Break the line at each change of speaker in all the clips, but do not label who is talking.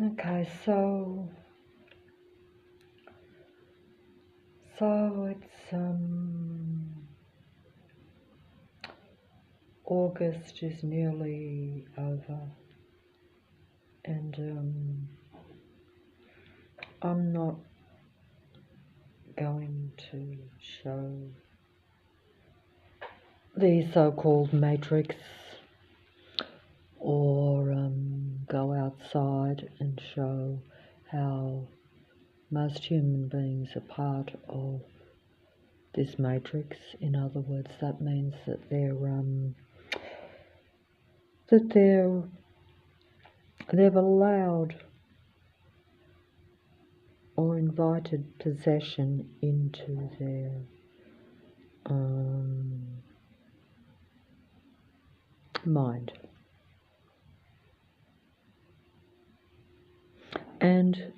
Okay, so it's August is nearly over, and I'm not going to show the so-called matrix or go outside and show how most human beings are part of this matrix. In other words, that means that they've allowed or invited possession into their mind. And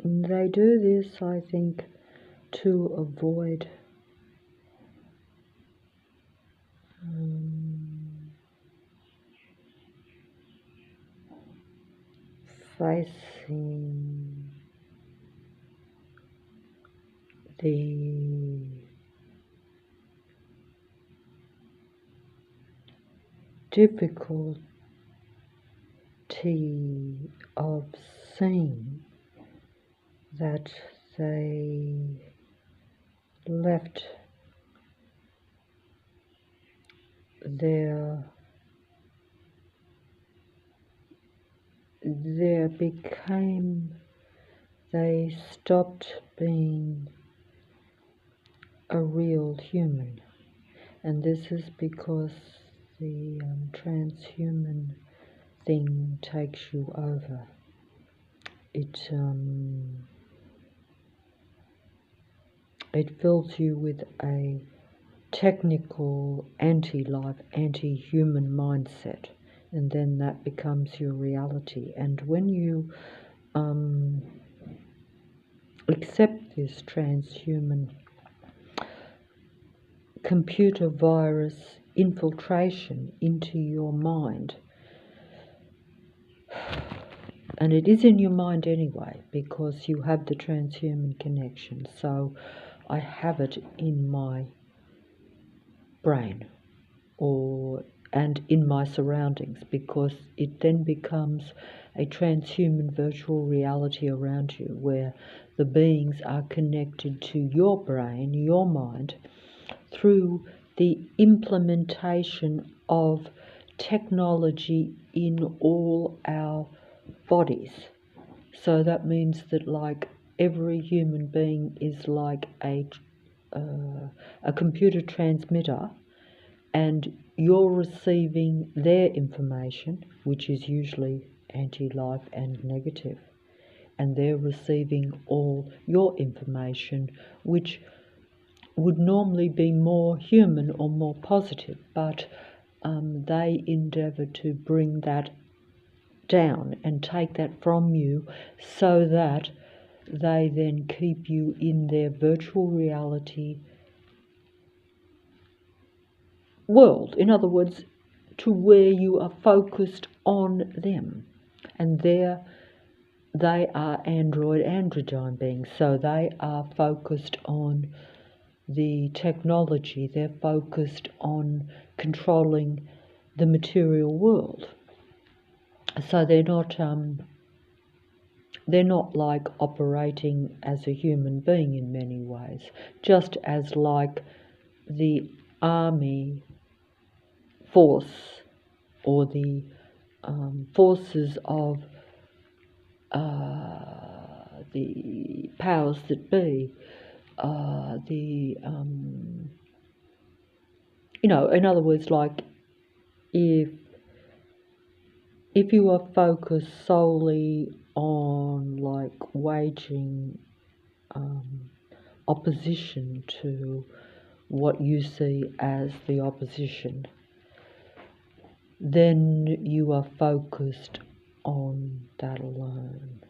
they do this, I think, to avoid facing the difficulty of seeing that they left they stopped being a real human. And this is because the transhuman thing takes you over. It fills you with a technical, anti-life, anti-human mindset, and then that becomes your reality. And when you accept this transhuman computer virus infiltration into your mind, and it is in your mind anyway because you have the transhuman connection, so I have it in my brain and in my surroundings, because it then becomes a transhuman virtual reality around you where the beings are connected to your brain, your mind, through the implementation of technology in all our bodies. So that means that like every human being is like a computer transmitter, and you're receiving their information, which is usually anti-life and negative, and they're receiving all your information, which would normally be more human or more positive, but they endeavour to bring that down and take that from you so that they then keep you in their virtual reality world. In other words, to where you are focused on them. And there they are androgyne beings, so they are focused on the technology, they're focused on controlling the material world. So they're not like operating as a human being in many ways, just as like the army force or the forces of the powers that be, in other words, like if you are focused solely on like waging opposition to what you see as the opposition, then you are focused on that alone.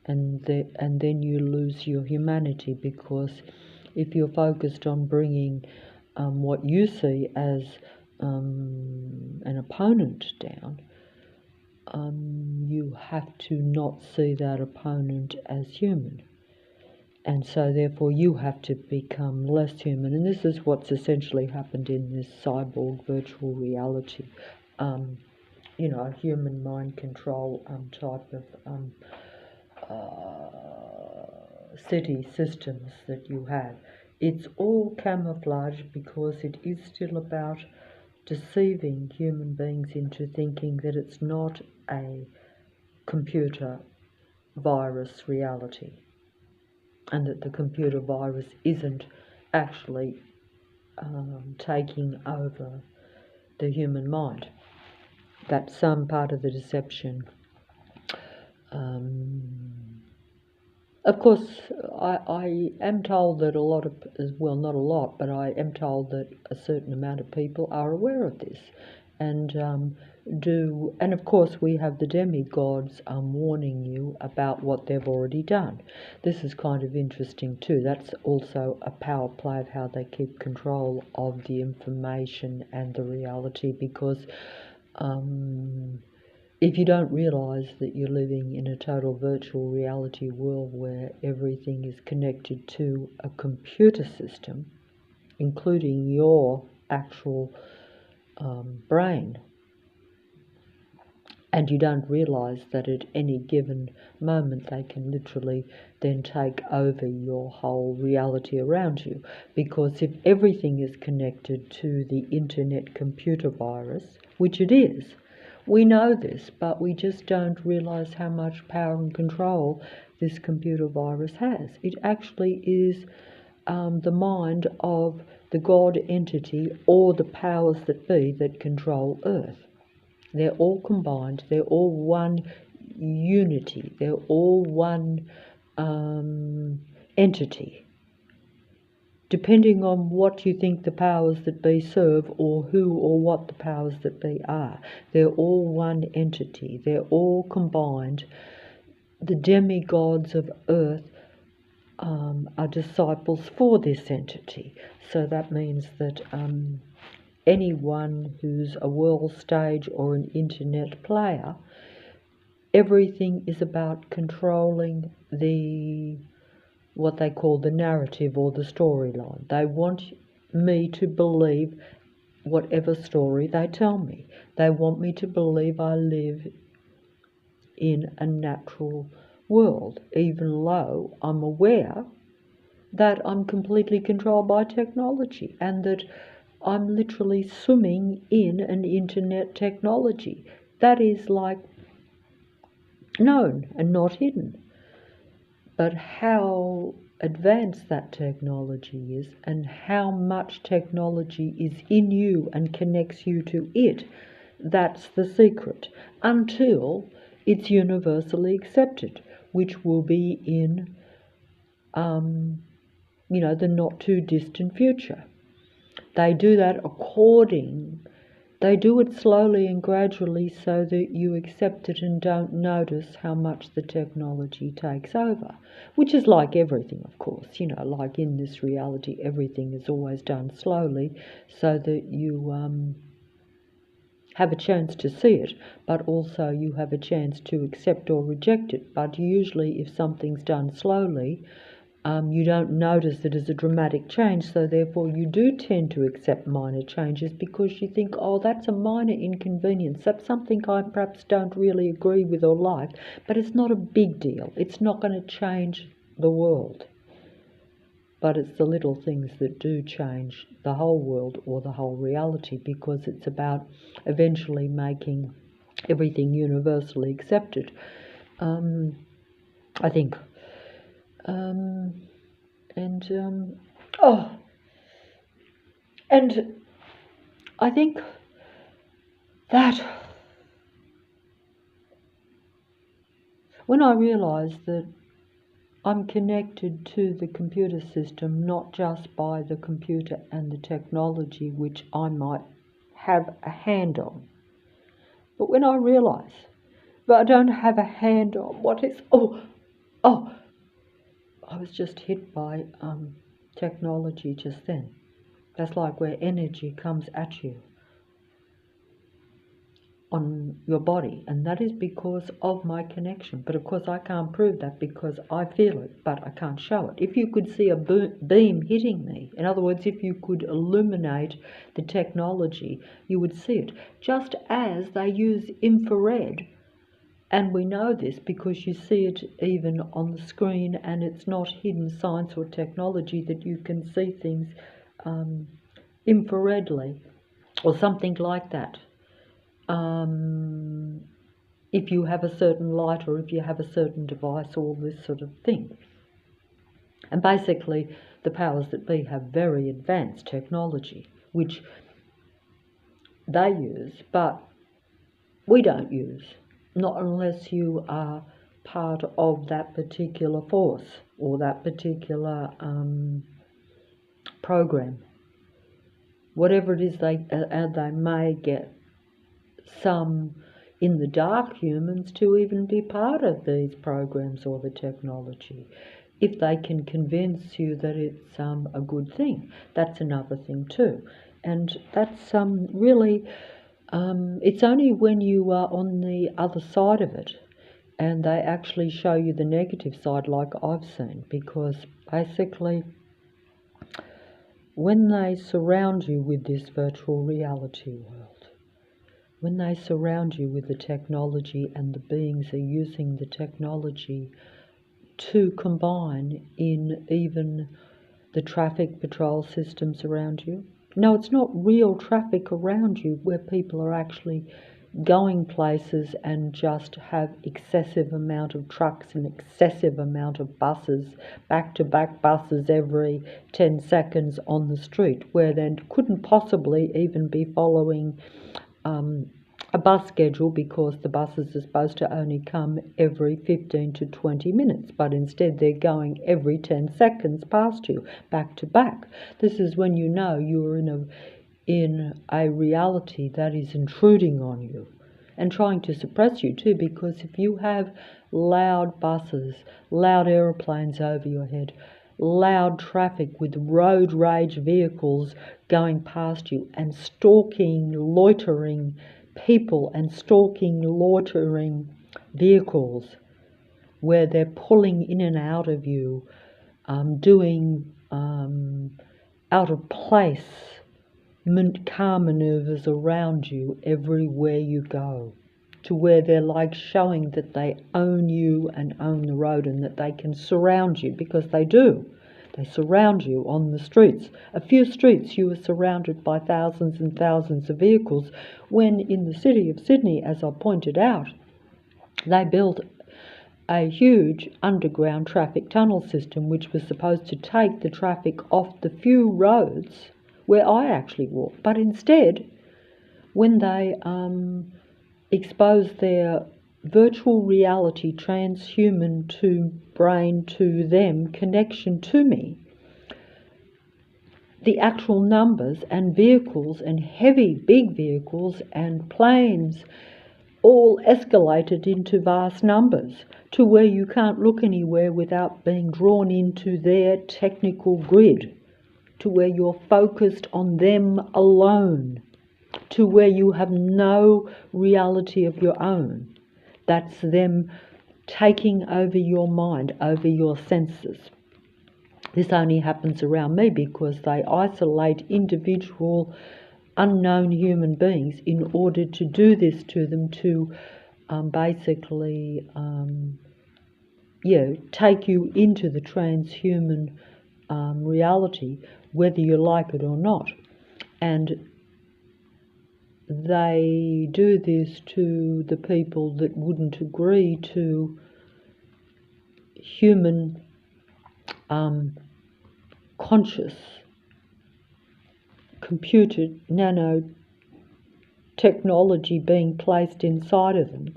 And then you lose your humanity, because if you're focused on bringing what you see as an opponent down, you have to not see that opponent as human. And so therefore you have to become less human. And this is what's essentially happened in this cyborg virtual reality, human mind control type of city systems that you have. It's all camouflage because it is still about deceiving human beings into thinking that it's not a computer virus reality, and that the computer virus isn't actually taking over the human mind. That's some part of the deception. Of course, I am told that a lot of, well, not a lot, but I am told that a certain amount of people are aware of this, and and of course we have the demigods warning you about what they've already done. This is kind of interesting too. That's also a power play of how they keep control of the information and the reality, because if you don't realise that you're living in a total virtual reality world where everything is connected to a computer system, including your actual brain, and you don't realise that at any given moment they can literally then take over your whole reality around you. Because if everything is connected to the internet computer virus, which it is, we know this, but we just don't realise how much power and control this computer virus has. It actually is the mind of the God entity or the powers that be that control Earth. They're all combined, they're all one unity, they're all one entity. Depending on what you think the powers that be serve, or who or what the powers that be are. They're all one entity. They're all combined. The demigods of Earth are disciples for this entity. So that means that anyone who's a world stage or an internet player, everything is about controlling what they call the narrative or the storyline. They want me to believe whatever story they tell me. They want me to believe I live in a natural world, even though I'm aware that I'm completely controlled by technology and that I'm literally swimming in an internet technology that is like known and not hidden. But how advanced that technology is and how much technology is in you and connects you to it, that's the secret, until it's universally accepted, which will be in, the not too distant future. They do that they do it slowly and gradually so that you accept it and don't notice how much the technology takes over, which is like everything, of course. Like in this reality, everything is always done slowly so that you have a chance to see it, but also you have a chance to accept or reject it. But usually if something's done slowly, you don't notice it as a dramatic change, so therefore you do tend to accept minor changes because you think, oh, that's a minor inconvenience, that's something I perhaps don't really agree with or like, but it's not a big deal, it's not going to change the world. But it's the little things that do change the whole world or the whole reality, because it's about eventually making everything universally accepted. I think. And I think that when I realised that I'm connected to the computer system, not just by the computer and the technology which I might have a hand on, but when I realise that I don't have a hand on what is, I was just hit by technology just then. That's like where energy comes at you. on your body, and that is because of my connection. But of course I can't prove that because I feel it, but I can't show it. If you could see a beam hitting me, in other words, if you could illuminate the technology, you would see it, just as they use infrared. And we know this because you see it even on the screen, and it's not hidden science or technology that you can see things infraredly or something like that. If you have a certain light or if you have a certain device, all this sort of thing. And basically, the powers that be have very advanced technology, which they use, but we don't use, not unless you are part of that particular force or that particular program. Whatever it is, they may get some in the dark humans to even be part of these programs or the technology, if they can convince you that it's a good thing. That's another thing too, and that's really it's only when you are on the other side of it and they actually show you the negative side, like I've seen, because basically when they surround you with this virtual reality world, when they surround you with the technology and the beings are using the technology to combine in even the traffic patrol systems around you. No, it's not real traffic around you where people are actually going places and just have excessive amount of trucks and excessive amount of buses, back-to-back buses every 10 seconds on the street, where they couldn't possibly even be following a bus schedule because the buses are supposed to only come every 15 to 20 minutes, but instead they're going every 10 seconds past you, back to back. This is when you know you're in a reality that is intruding on you and trying to suppress you too, because if you have loud buses, loud aeroplanes over your head, loud traffic with road rage vehicles going past you and stalking, loitering people and stalking, loitering vehicles where they're pulling in and out of you, doing out of place car manoeuvres around you everywhere you go, to where they're like showing that they own you and own the road and that they can surround you, because they do. They surround you on the streets. A few streets you are surrounded by thousands and thousands of vehicles, when in the city of Sydney, as I pointed out, they built a huge underground traffic tunnel system which was supposed to take the traffic off the few roads where I actually walk. But instead, when they expose their virtual reality transhuman to brain to them connection to me, the actual numbers and vehicles and heavy big vehicles and planes all escalated into vast numbers, to where you can't look anywhere without being drawn into their technical grid, to where you're focused on them alone, to where you have no reality of your own. That's them taking over your mind, over your senses. This only happens around me because they isolate individual unknown human beings in order to do this to them, to basically take you into the transhuman reality, whether you like it or not. And they do this to the people that wouldn't agree to human conscious computer nanotechnology being placed inside of them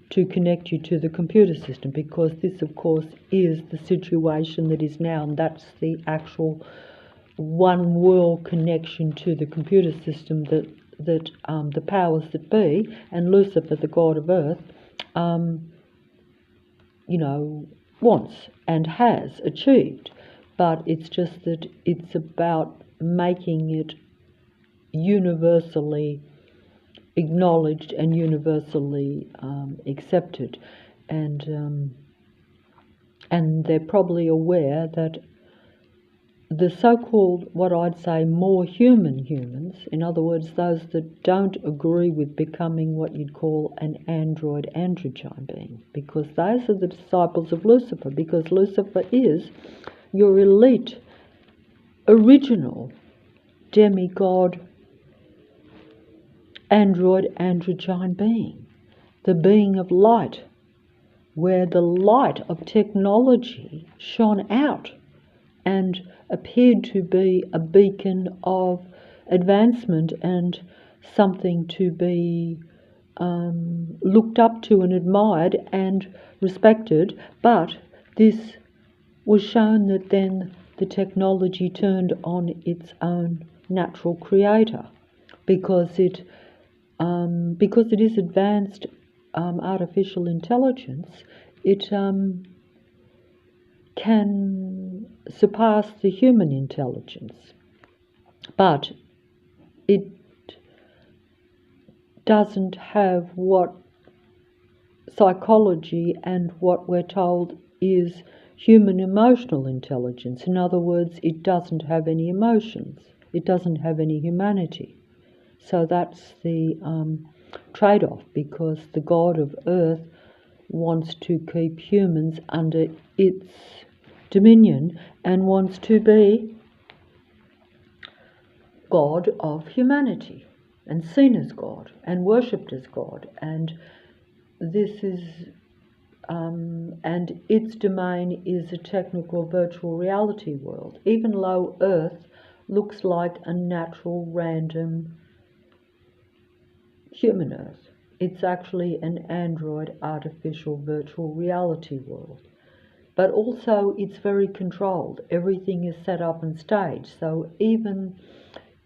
to connect you to the computer system, because this of course is the situation that is now, and that's the actual one world connection to the computer system that the powers that be and Lucifer, the god of earth, wants and has achieved. But it's just that it's about making it universally acknowledged and universally accepted, and they're probably aware that the so-called, what I'd say, more human humans, in other words, those that don't agree with becoming what you'd call an android androgyne being, because those are the disciples of Lucifer, because Lucifer is your elite, original demigod android androgyne being, the being of light, where the light of technology shone out and appeared to be a beacon of advancement and something to be looked up to and admired and respected. But this was shown that then the technology turned on its own natural creator, because it is advanced artificial intelligence. It can surpass the human intelligence, but it doesn't have what psychology and what we're told is human emotional intelligence. In other words, it doesn't have any emotions. It doesn't have any humanity. So that's the trade-off, because the God of Earth wants to keep humans under its dominion and wants to be God of humanity and seen as God and worshipped as God. And this is and its domain is a technical virtual reality world. Even low Earth looks like a natural random human Earth. It's actually an android artificial virtual reality world. But also it's very controlled. Everything is set up and staged. So even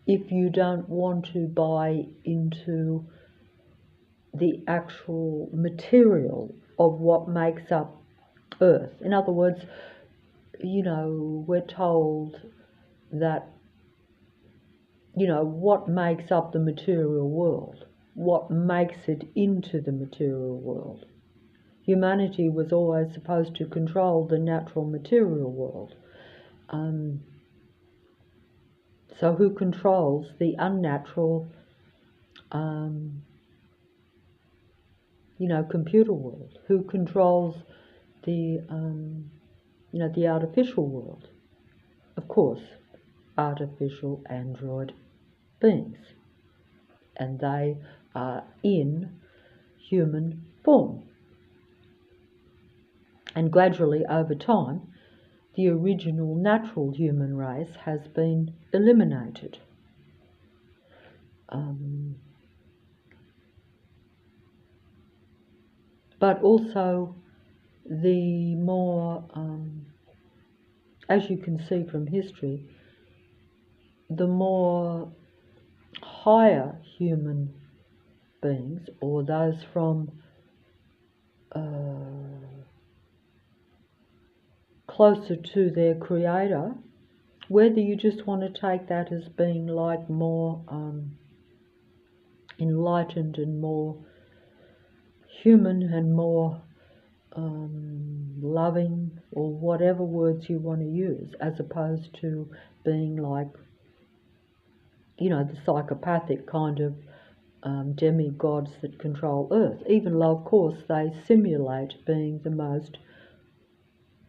if you don't want to buy into the actual material of what makes up Earth, in other words, we're told that, what makes up the material world, what makes it into the material world. Humanity was always supposed to control the natural material world. So who controls the unnatural, computer world? Who controls the, the artificial world? Of course, artificial android beings. And they are in human form. And gradually, over time, the original natural human race has been eliminated. But also, the more, as you can see from history, the more higher human beings, or those from closer to their creator, whether you just want to take that as being like more enlightened and more human and more loving, or whatever words you want to use, as opposed to being like, the psychopathic kind of demigods that control Earth, even though, of course, they simulate being the most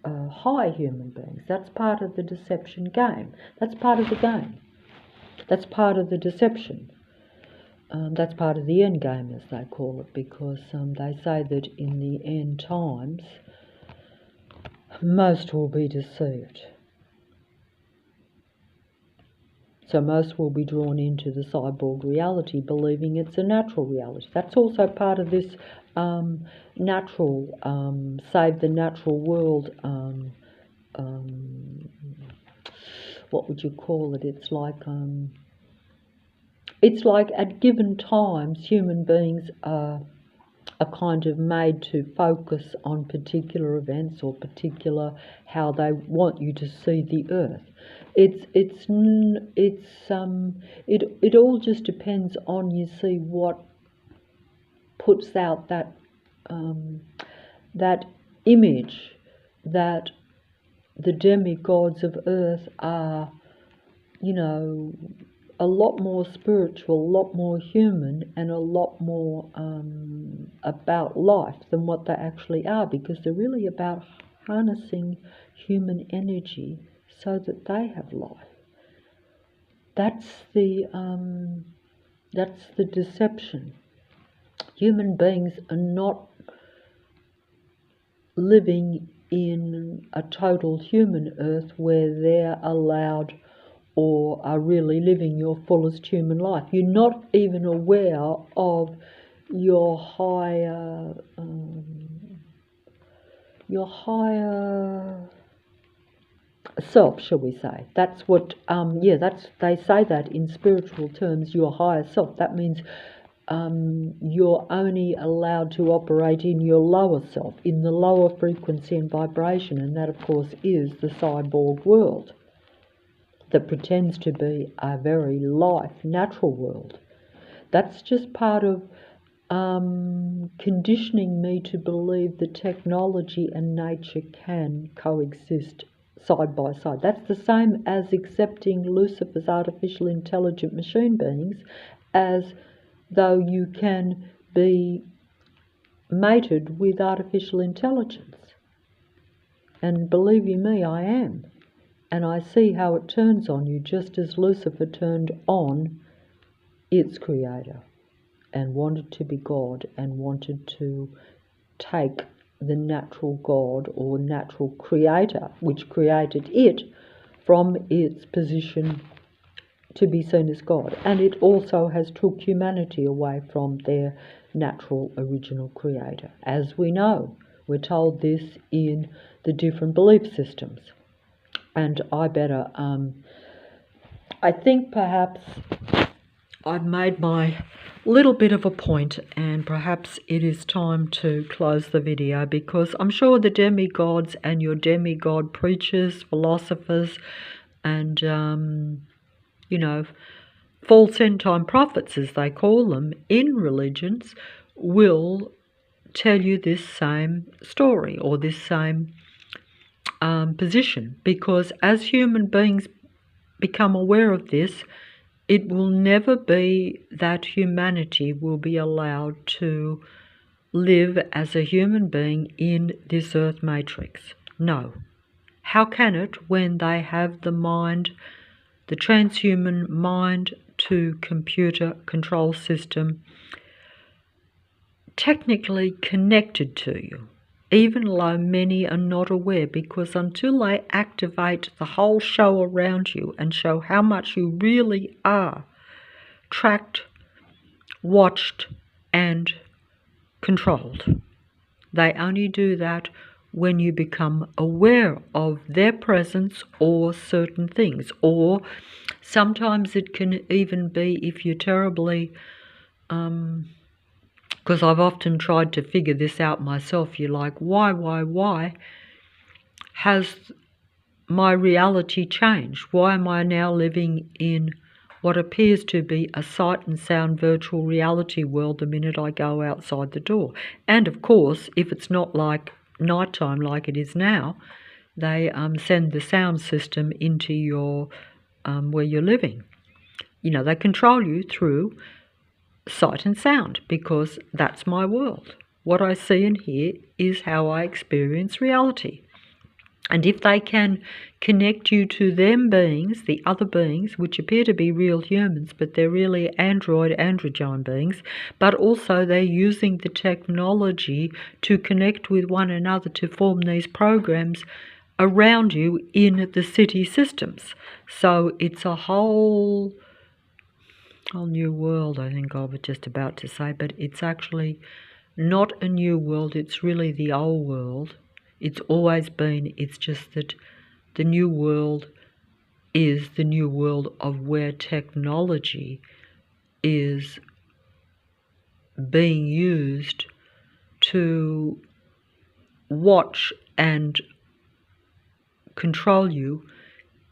high human beings. That's part of the deception game. That's part of the game. That's part of the deception. That's part of the end game, as they call it, because they say that in the end times, most will be deceived. So most will be drawn into the cyborg reality, believing it's a natural reality. That's also part of this natural, save the natural world, what would you call it? It's like at given times, human beings are kind of made to focus on particular events or particular how they want you to see the Earth. It all just depends on, you see, what puts out that image that the demigods of earth are, you know, a lot more spiritual, a lot more human, and a lot more about life than what they actually are, because they're really about harnessing human energy so that they have life. That's the deception. Human beings are not living in a total human earth where they're allowed or are really living your fullest human life. You're not even aware of your higher self, shall we say. That's what, they say that in spiritual terms, your higher self. That means you're only allowed to operate in your lower self, in the lower frequency and vibration, and that, of course, is the cyborg world that pretends to be a very natural world. That's just part of conditioning me to believe that technology and nature can coexist side by side. That's the same as accepting Lucifer's artificial intelligent machine beings as though you can be mated with artificial intelligence. And believe you me, I am. And I see how it turns on you, just as Lucifer turned on its creator and wanted to be God and wanted to take the natural God or natural creator, which created it, from its position to be seen as God. And it also has took humanity away from their natural original creator. As we know, we're told this in the different belief systems. And I think perhaps I've made my little bit of a point, and perhaps it is time to close the video, because I'm sure the demigods and your demigod preachers, philosophers, and false end-time prophets, as they call them in religions, will tell you this same story or this same position, because as human beings become aware of this, it will never be that humanity will be allowed to live as a human being in this earth matrix. No. How can it when they have the mind, the transhuman mind to computer control system, technically connected to you, even though many are not aware, because until they activate the whole show around you and show how much you really are tracked, watched, and controlled, they only do that when you become aware of their presence or certain things. Or sometimes it can even be, if you're terribly because I've often tried to figure this out myself, you're like, why has my reality changed? Why am I now living in what appears to be a sight and sound virtual reality world the minute I go outside the door? And of course, if it's not like nighttime like it is now, they send the sound system into your where you're living. They control you through sight and sound, because that's my world. What I see and hear is how I experience reality. And if they can connect you to them beings, the other beings, which appear to be real humans, but they're really androgyne beings, but also they're using the technology to connect with one another to form these programs around you in the city systems. So it's a whole new world, I think I was just about to say, but it's actually not a new world, it's really the old world. It's always been, it's just that the new world is the new world of where technology is being used to watch and control you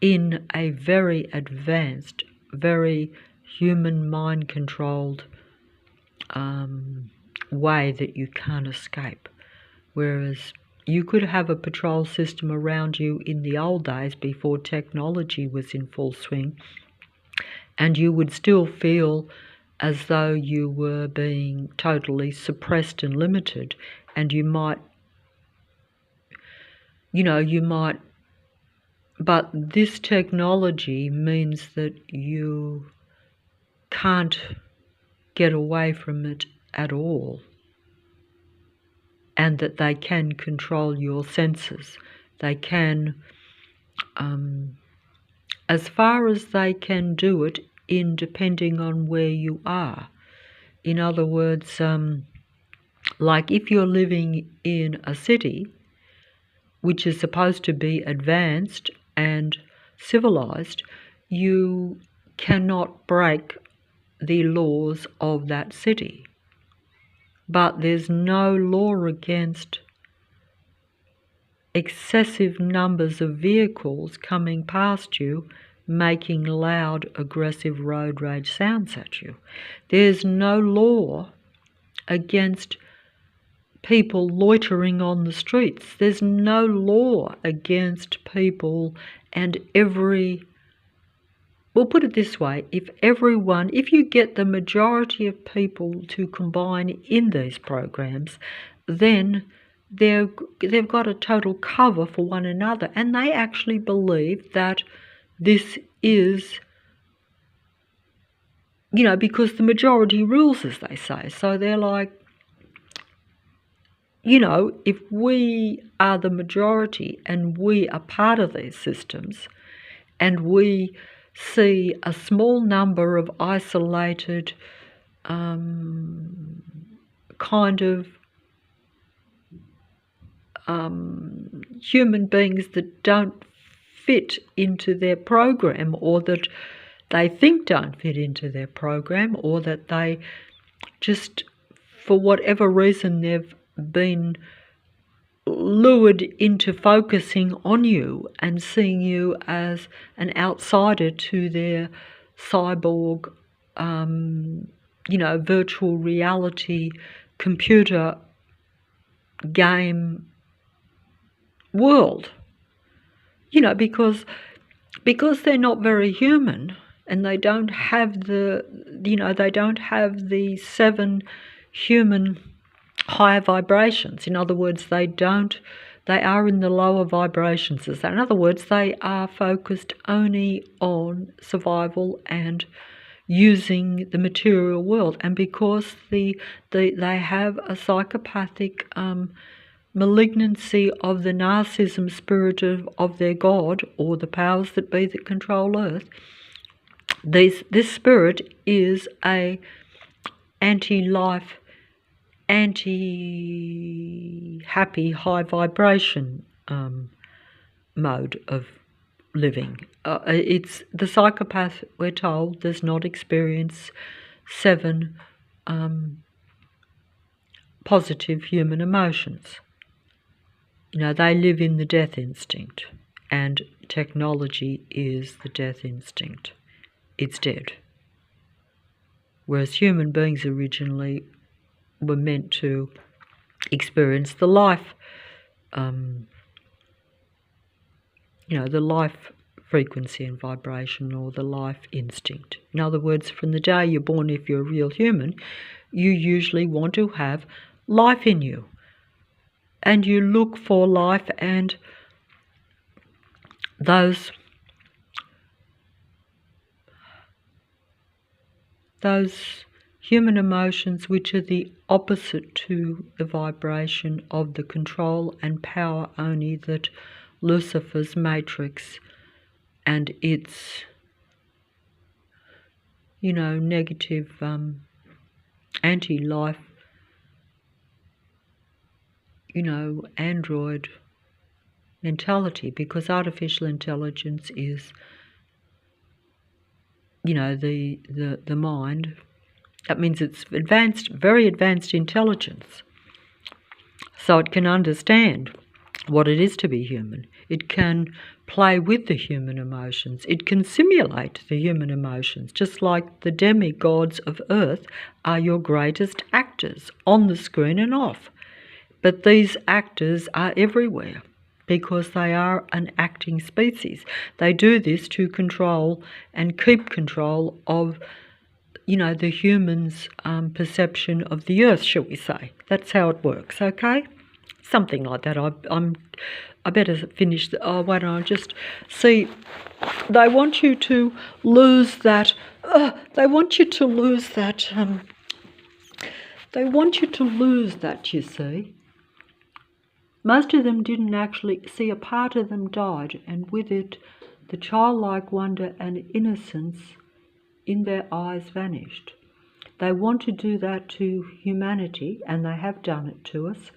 in a very advanced, very human mind controlled way that you can't escape. Whereas you could have a patrol system around you in the old days before technology was in full swing, and you would still feel as though you were being totally suppressed and limited, and you might, but this technology means that you can't get away from it at all, and that they can control your senses. They can, as far as they can do it, depending on where you are. In other words, like if you're living in a city which is supposed to be advanced and civilized, you cannot break the laws of that city. But there's no law against excessive numbers of vehicles coming past you, making loud, aggressive road rage sounds at you. There's no law against people loitering on the streets. There's no law against people, and we'll put it this way, if you get the majority of people to combine in these programs, then they've got a total cover for one another, and they actually believe that this is, because the majority rules, as they say. So they're like, if we are the majority and we are part of these systems, and we see a small number of isolated kind of human beings that don't fit into their program, or that they think don't fit into their program, or that they just, for whatever reason, they've been lured into focusing on you and seeing you as an outsider to their cyborg, virtual reality computer game world. Because they're not very human, and they don't have the 7 human higher vibrations. In other words, they are in the lower vibrations. In other words, they are focused only on survival and using the material world. And because they have a psychopathic malignancy of the narcissism spirit of their God, or the powers that be that control Earth, this spirit is a anti-life, anti-happy, high vibration mode of living. It's the psychopath, we're told, does not experience 7 positive human emotions. They live in the death instinct, and technology is the death instinct. It's dead. Whereas human beings originally were meant to experience the life, the life frequency and vibration, or the life instinct. In other words, from the day you're born, if you're a real human, you usually want to have life in you. And you look for life, and those human emotions, which are the opposite to the vibration of the control and power only that Lucifer's matrix and its, negative anti-life, android mentality, because artificial intelligence is, the mind. That means it's advanced, very advanced intelligence. So it can understand what it is to be human. It can play with the human emotions. It can simulate the human emotions, just like the demigods of Earth are your greatest actors. actors on the screen and off. But these actors are everywhere because they are an acting species. They do this to control and keep control of, the human's perception of the earth, shall we say. That's how it works, okay? Something like that. I better finish. Why don't I just see? They want you to lose that. They want you to lose that. They want you to lose that. You see. Most of them didn't actually see. A part of them died, and with it, the childlike wonder and innocence in their eyes vanished. They want to do that to humanity, and they have done it to us,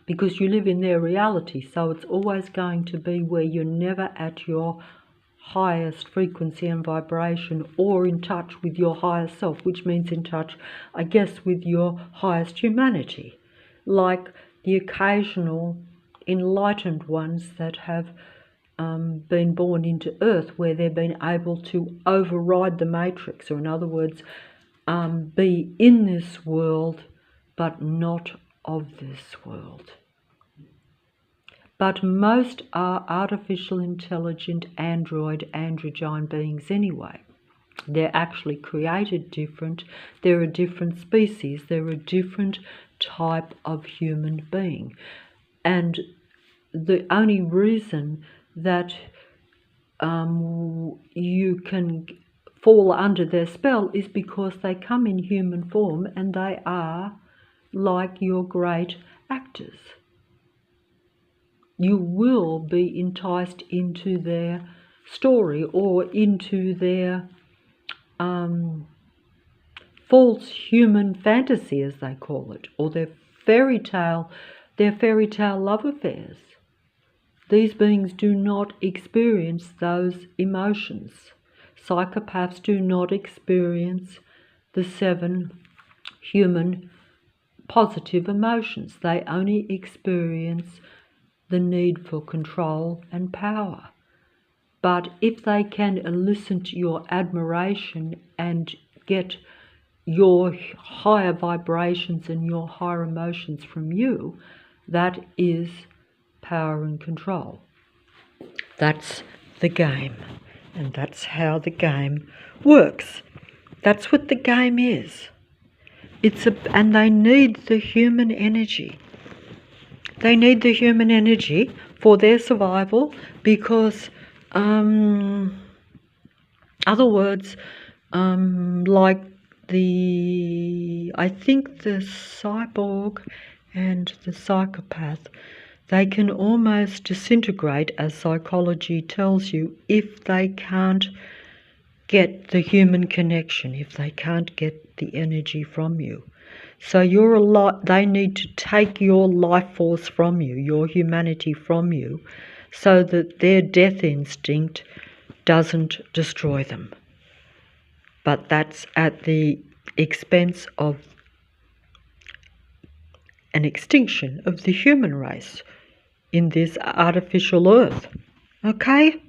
because you live in their reality. So it's always going to be where you're never at your highest frequency and vibration, or in touch with your higher self, which means in touch, I guess, with your highest humanity. Like the occasional enlightened ones that have been born into earth, where they've been able to override the matrix, or in other words, be in this world but not of this world. But most are artificial intelligent androgyne beings anyway. They're actually created different. They're a different species. They're a different type of human being. And the only reason that you can fall under their spell is because they come in human form, and they are like your great actors. You will be enticed into their story, or into their false human fantasy, as they call it, or their fairy tale love affairs. These beings do not experience those emotions. Psychopaths do not experience the 7 human positive emotions. They only experience the need for control and power. But if they can elicit your admiration and get your higher vibrations and your higher emotions from you, that is power and control. That's the game, and that's how the game works. That's what the game is. And they need the human energy. They need the human energy for their survival, because other words, like I think the cyborg and the psychopath, they can almost disintegrate, as psychology tells you, if they can't get the human connection, if they can't get the energy from you. So they need to take your life force from you, your humanity from you, so that their death instinct doesn't destroy them. But that's at the expense of an extinction of the human race in this artificial earth. Okay?